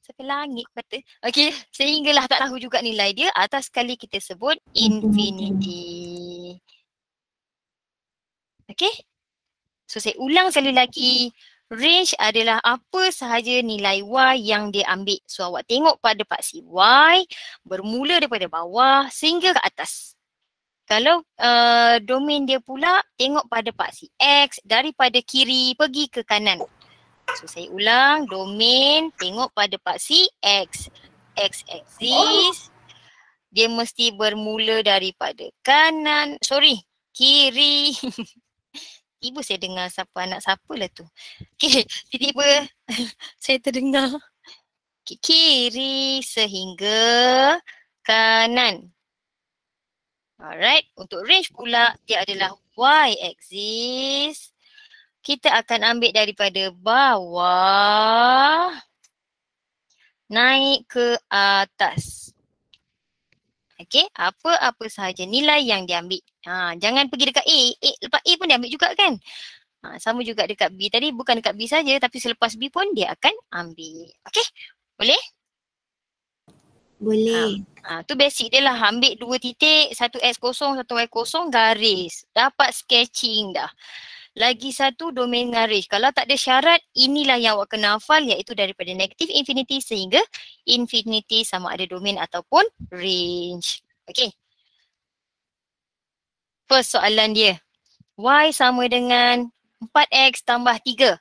sampai langit kata. Okay, sehinggalah tak tahu juga nilai dia. Atas sekali kita sebut infinity. Okay. So saya ulang sekali lagi. Range adalah apa sahaja nilai Y yang dia ambil. So awak tengok pada part C Y bermula daripada bawah sehingga ke atas. Kalau domain dia pula tengok pada part C X daripada kiri pergi ke kanan. So saya ulang, domain tengok pada part C X. X axis dia mesti bermula daripada kiri. Tiba saya dengar anak siapa lah tu. Okay, tiba-tiba saya terdengar kiri sehingga kanan. Alright, untuk range pula dia adalah Y axis. Kita akan ambil daripada bawah naik ke atas. Okay, apa-apa sahaja nilai yang diambil. Jangan pergi dekat A. Lepas A pun dia ambil juga kan? Sama juga dekat B tadi, bukan dekat B saja tapi selepas B pun dia akan ambil. Okay, boleh? Boleh. Tu basic dia lah. Ambil 2 titik, 1 X0, 1 Y0, garis. Dapat sketching dah. Lagi satu domain dengan range. Kalau tak ada syarat, inilah yang awak kena hafal iaitu daripada negative infinity sehingga infinity sama ada domain ataupun range. Okay. First soalan dia. Y sama dengan 4X tambah 3.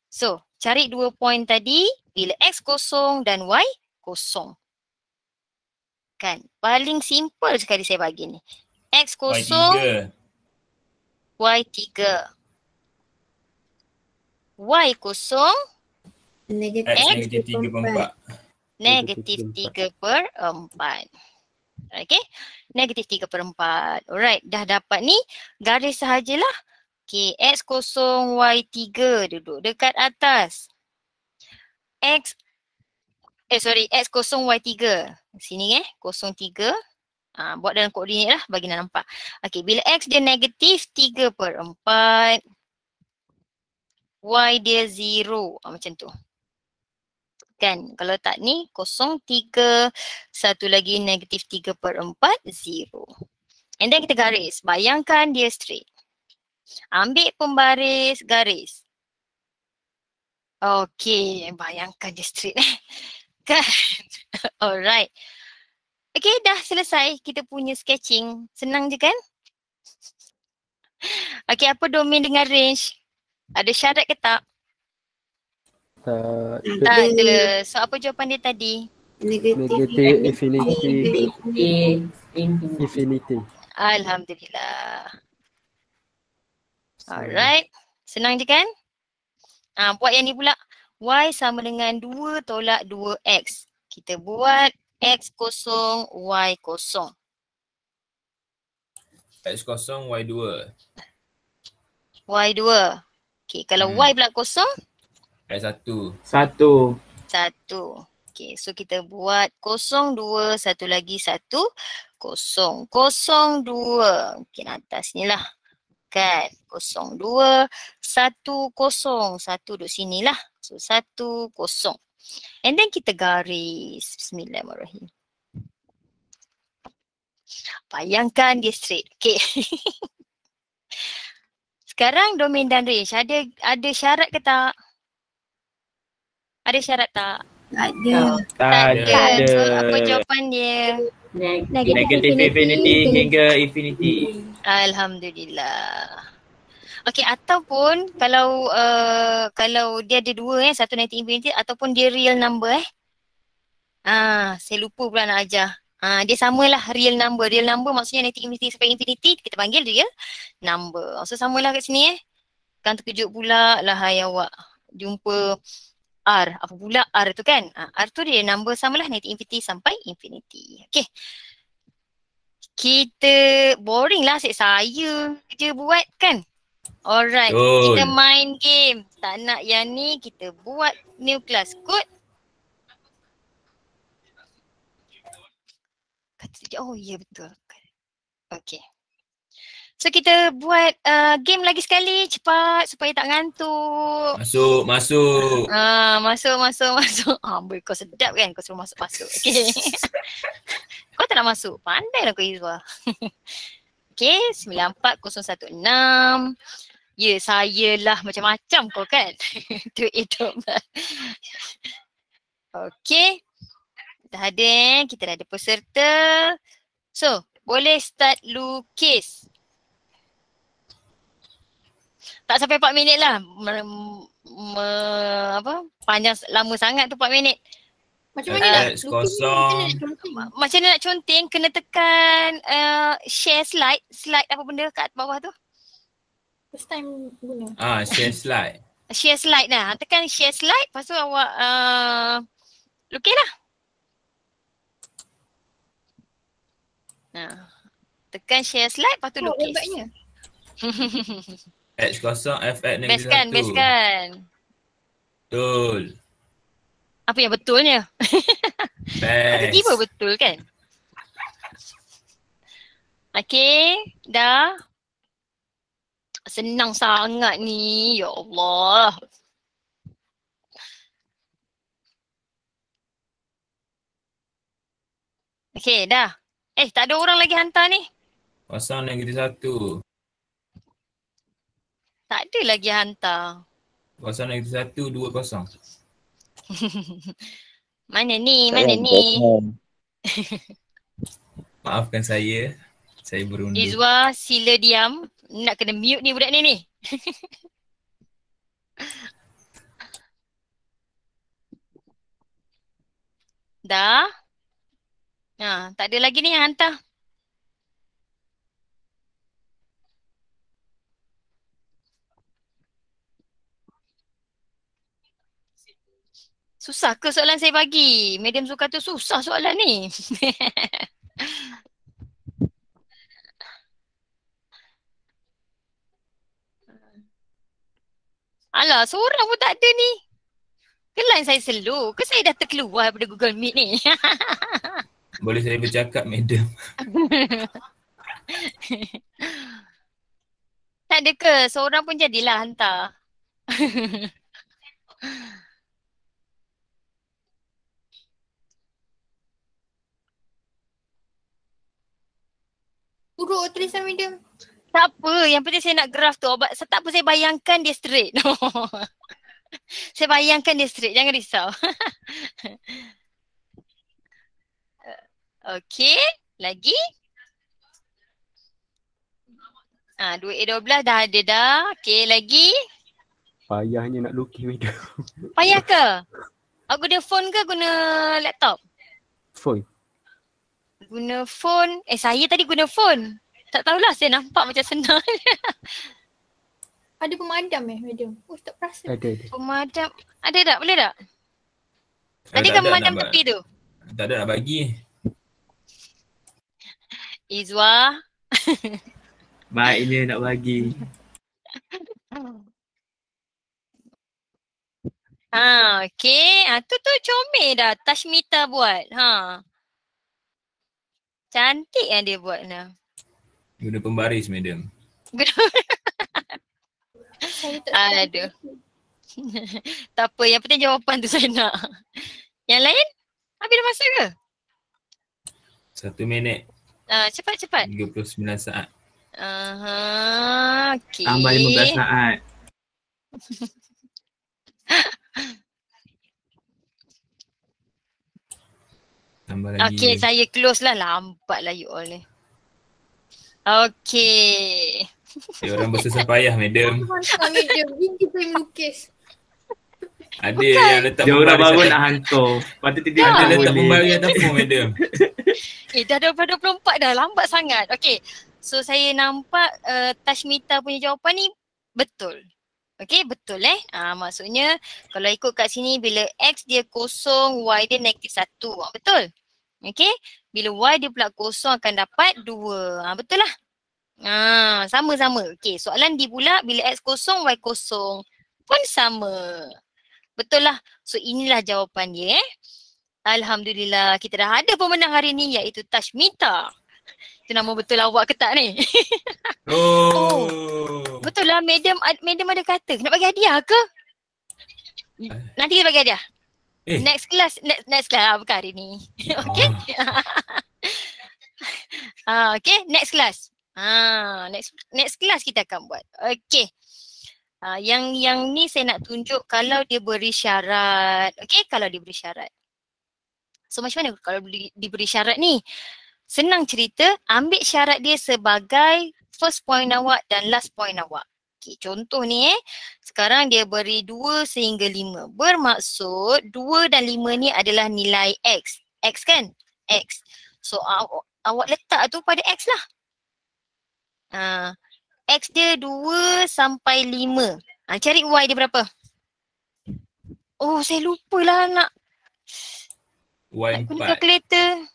So, cari 2 point tadi bila X kosong dan Y kosong. Kan? Paling simple sekali saya bagi ni. X kosong. Y3. Y kosong. Negatif 3/4. Negatif 3/4. Okay. Negatif 3/4. Alright. Dah dapat ni. Garis sahajalah. Okay. X kosong Y3 duduk dekat atas. X kosong Y3. Sini 03. Buat dalam koordinat lah bagi nak nampak. Okay, bila X dia negatif 3/4. Y dia 0. Macam tu. Kan, kalau tak ni 03. Satu lagi negatif 3/4, 0. And then kita garis. Bayangkan dia straight. Ambil pembaris garis. Okay, bayangkan dia straight. Kan? Alright. Okay, dah selesai kita punya sketching. Senang je kan? Okay, apa domain dengan range? Ada syarat ke tak? Tak ada. So, apa jawapan dia tadi? Negative infinity. Alhamdulillah. Alright. Senang je kan? Buat yang ni pula. Y sama dengan 2 tolak 2X. Kita buat X kosong, Y kosong. X kosong, Y 2. Y 2. Okay, kalau Y pula kosong? X 1. 1. 1. Okay, so kita buat 0, 2, satu lagi 1, 0, 0, 2. Mungkin atas ni lah. Kan? 0, 2, 1, 0. 1 duduk sini lah. So 1, 0. And then kita garis. Bismillahirrahmanirrahim. Bayangkan dia straight. Okay. Sekarang domain dan range. Ada syarat ke tak? Ada syarat tak? Tak ada. Tak ada. So apa jawapan dia? Negative infinity hingga infinity. Alhamdulillah. Okey, ataupun kalau dia ada dua satu negative infinity ataupun dia real number saya lupa pula nak ajar. Dia samalah real number. Real number maksudnya negative infinity sampai infinity kita panggil dia number. So samalah kat sini Kan terkejut pula lah hai awak jumpa R. Apa pula R tu kan? R tu dia number samalah negative infinity sampai infinity. Okey. Kita boring lah asyik saya je buat kan? Alright, kita main game. Tak nak yang ni, kita buat new class code. Oh ya betul. Okay. So kita buat game lagi sekali cepat supaya tak ngantuk. Masuk. Masuk. Amboi kau sedap kan kau suruh masuk. Okay. Kau tak nak masuk. Pandai lah kau Izwa. Okay, 94016. Ya, saya lah macam-macam kau kan. Tu itu. Okay. Kita dah ada peserta. So, boleh start lukis. Tak sampai 4 minit lah. Panjang lama sangat tu 4 minit. Macam mana nak lukis? Macam mana nak conteng, kena tekan share slide apa benda kat bawah tu. First time guna. Share slide. Share slide lah. Tekan share slide, lepas tu awak lukis lah. Tekan share slide, lepas tu lukis. X kosong, F(x) negatif 1. Best kan? Betul. Apa yang betulnya? Best. Tiba betul kan? Okay, dah. Senang sangat ni, ya Allah. Okay, dah. Tak ada orang lagi hantar ni. Kosong negatif 1. Tak ada lagi hantar. Kosong negatif 1, 2 kosong. Mana ni? Maafkan saya berundur. Izwa, sila diam. Nak kena mute ni budak ni. Dah? Tak ada lagi ni yang hantar. Susah ke soalan saya bagi? Madam Zul kata susah soalan ni. Alah, seorang pun tak ada ni. Ke line saya slow? Ke saya dah terkeluar daripada Google Meet ni? Boleh saya bercakap, madam? Tak ada ke? Seorang pun jadilah hantar. Buruk tulisan medium. Tak apa, yang penting saya nak graf tu. Tak apa, saya bayangkan dia straight. Saya bayangkan dia straight, jangan risau. Okey, lagi. 2A12 dah ada dah. Okey, lagi. Payahnya nak lukis madam. Payah ke? Aku guna phone ke guna laptop? Phone. Guna phone. Saya tadi guna phone. Tak tahulah, saya nampak macam senang. Ada pemadam madam? Oh, tak perasan. Ada. Pemadam. Ada tak? Boleh tak? Ada tak kan ada pemadam nak tepi tu? Tak ada nak bagi. Izwa. Baiknya nak bagi. Okey. Tu comel dah. Tashmita buat. Cantik yang dia buat lah. Guna pembaris, madam. Saya tak Aduh. Tak apa. Yang penting jawapan tu saya nak. Yang lain? Habis dah masa ke? 1 minit Cepat. 39 saat. Okey. Tambah 15 saat. Tambah lagi. Okey, saya close lah. Lambat lah you all ni. Okey. Orang bersusah payah, madam. hantar madam. Ini saya melukis. Ada yang letak Dia orang baru pembaris. nak hantar. Patut tidur Ada tak letak boleh. pembaris atas phone, madam. Dah 24 dah. Lambat sangat. Okey. So saya nampak Tashmita punya jawapan ni betul. Okey, betul maksudnya kalau ikut kat sini bila X dia kosong, Y dia -1. Betul? Okey. Bila Y dia pula kosong akan dapat 2. Betul lah. Sama-sama. Okey, soalan D pula bila X kosong, Y kosong pun sama. Betul lah. So inilah jawapan dia Alhamdulillah kita dah ada pemenang hari ni iaitu Tashmita. Itu nama betul awak ke tak ni? Betul lah madam ada kata nak bagi hadiah ke? Nanti kita bagi hadiah. Next class bukan hari ni. Okay? Okay, next class. Next class kita akan buat. Okay. Yang ni saya nak tunjuk kalau dia beri syarat. Okay, kalau dia beri syarat. So macam mana kalau diberi syarat ni? Senang cerita, ambil syarat dia sebagai first point awak dan last point awak. Okay, contoh ni sekarang dia beri 2 sehingga 5. Bermaksud 2 dan 5 ni adalah nilai X. X kan? X. So awak letak tu pada X lah. X dia 2 sampai 5. Cari Y dia berapa? Oh, saya lupa lah nak Y4. guna kalkulator.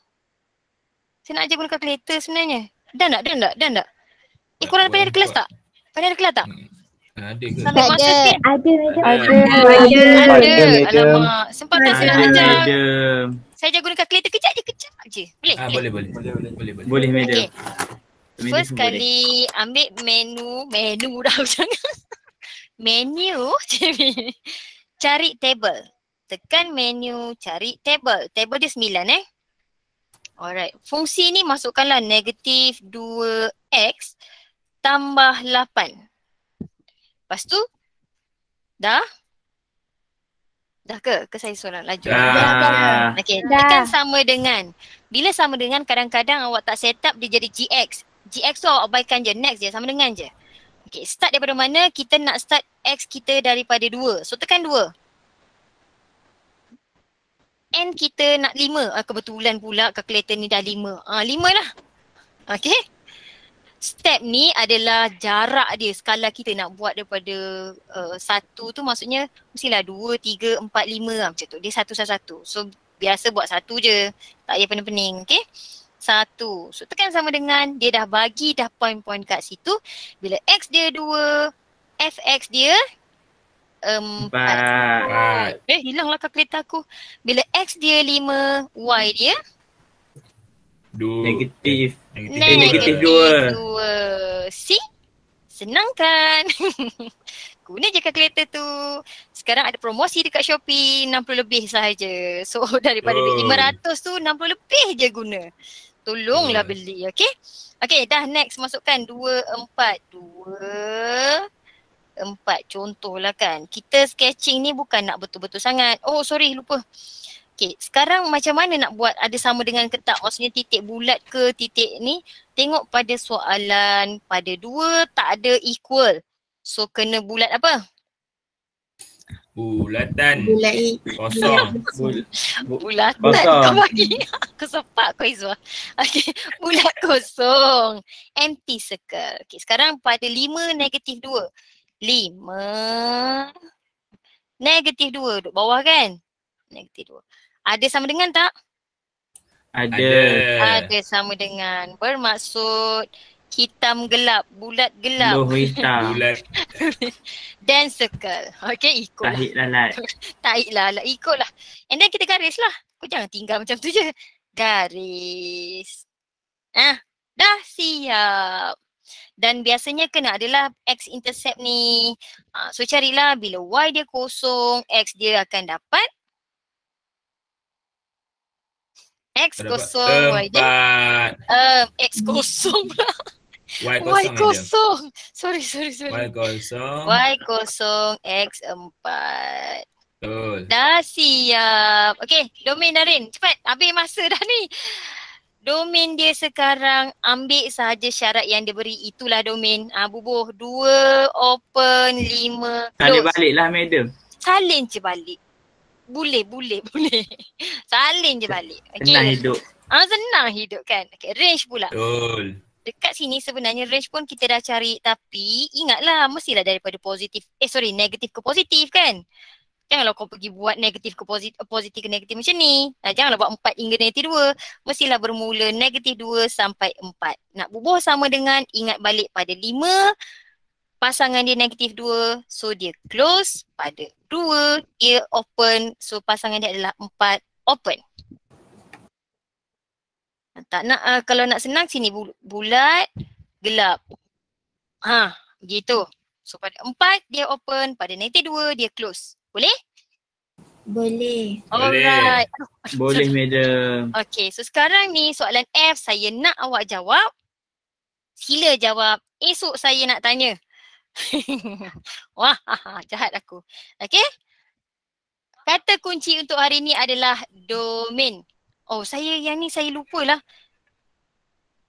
Saya nak ajar guna kalkulator sebenarnya. Dan tak? Korang pandai ada kelas tak? Pandai ada kelas tak? Ada ke? Sampai masa sikit. Ada. Ada. Alamak. Sempatan saya nak ajar. Madam. Saya ajar guna kalkulator kejap je. Boleh? Boleh madam. Okay. Madam First pun kali ambil menu dah jangan. Menu cari table. Tekan menu cari table. Table dia 9 Alright. Fungsi ni masukkanlah negatif 2x tambah 8. Lepas tu dah ke? Ke saya soalan laju? Dah. Okay. Tekan sama dengan. Bila sama dengan kadang-kadang awak tak set up dia jadi gx. Gx tu awak abaikan je. Next je. Sama dengan je. Okay. Start daripada mana? Kita nak start x kita daripada 2. So tekan 2. N kita nak 5. Kebetulan pula kalkulator ni dah 5. 5 lah. Okay. Step ni adalah jarak dia. Skala kita nak buat daripada 1 tu maksudnya mestilah 2, 3, 4, 5 macam tu. Dia satu. So biasa buat 1 je. Tak payah pening-pening. Okay. 1. So tekan sama dengan dia dah bagi dah point-point kat situ. Bila X dia 2, Fx dia 4. Hilanglah kalkulator aku. Bila X dia 5, Y dia Negatif. Negatif 2. See? Senang kan? Guna je kalkulator tu. Sekarang ada promosi dekat Shopee 60 lebih sahaja. So daripada 500 tu 60 lebih je guna. Tolonglah beli, okay? Okay, dah next masukkan 2, 4. 4 contohlah kan. Kita sketching ni bukan nak betul-betul sangat. Oh sorry lupa. Okay, sekarang macam mana nak buat ada sama dengan ke tak? Maksudnya titik bulat ke titik ni? Tengok pada soalan pada 2 tak ada equal. So kena bulat apa? Bulatan. Kosong. Bulatan Kosong. kau bagi. Aku sepak kau Izwa. Okay, bulat kosong. Empty circle. Okay, sekarang pada 5 negatif 2. 5 negatif 2 duduk bawah kan? Negatif 2. Ada sama dengan tak? Ada sama dengan. Bermaksud hitam gelap, bulat gelap. Loh hitam. Dan circle. Okay, ikut. Tahik lalat. Tahik lalat, ikutlah. And then kita garis lah. Kau jangan tinggal macam tu je. Garis. Dah siap. Dan biasanya kena adalah x-intercept ni. So carilah bila y dia kosong, x dia akan dapat X kosong, Y dia X kosong pula. Y kosong. Sorry. Y kosong, X 4. Betul. Dah siap. Okay, domain Darin. Cepat, habis masa dah ni. Domain dia sekarang ambil sahaja syarat yang dia beri. Itulah domain. Bubuh 2, open, 5, close. Salin balik lah madam. Salin je balik. Boleh. Salin je balik. Okay. Senang hidup. Senang hidup kan. Okay, range pula. Betul. Dekat sini sebenarnya range pun kita dah cari, tapi ingatlah mestilah daripada negatif ke positif kan. Janganlah kau pergi buat negatif ke positif ke negatif macam ni. Janganlah buat 4 hingga negatif 2. Mestilah bermula negatif 2 sampai 4. Nak bubuh sama dengan ingat balik pada 5. Pasangan dia negatif 2, so dia close. Pada 2, dia open, so pasangan dia adalah 4, open. Tak nak, kalau nak senang sini bulat, gelap. Begitu. So pada 4, dia open, pada negatif 2, dia close. Boleh? Boleh. Alright. Boleh madam. Okay, so sekarang ni soalan F saya nak awak jawab. Sila jawab. Esok saya nak tanya. Wah, jahat aku. Okay. Kata kunci untuk hari ni adalah domain. Oh, yang ni saya lupa lah.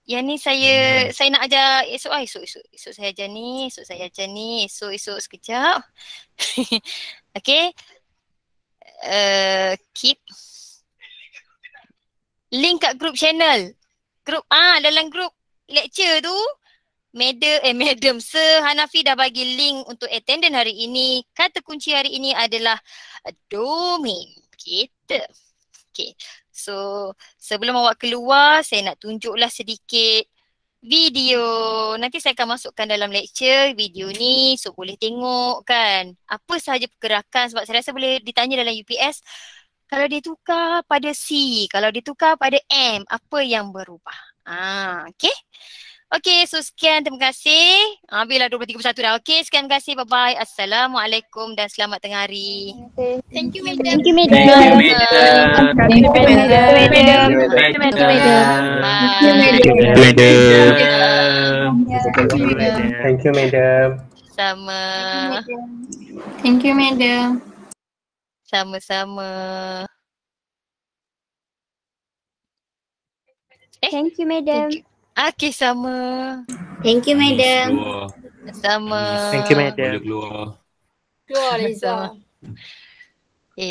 Yang ni saya nak ajar esok. Esok saya ajar ni, esok sekejap. Okay. Keep link kat group channel. Dalam group lecture tu Madam Sir Hanafi dah bagi link untuk attendance hari ini. Kata kunci hari ini adalah domain kita. Okay. So sebelum awak keluar, saya nak tunjuklah sedikit video. Nanti saya akan masukkan dalam lecture video ni, so boleh tengok kan apa sahaja pergerakan, sebab saya rasa boleh ditanya dalam UPS. Kalau dia tukar pada C, kalau dia tukar pada M, apa yang berubah? Okay. Okay, so sekian, terima kasih. Habislah 12.31 dah. Okay, sekian, terima kasih. Bye-bye. Assalamualaikum dan selamat tengah hari. Thank you, madam. Thank you madam. Thank you, madam. Sama. Thank you, madam. Sama-sama. Thank you, madam. Okay, sama. Thank you, madam. Sama. Thank you, madam. Boleh keluar. Keluar Liza.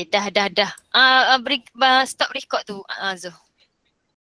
Dah. Stop record tu, Zo.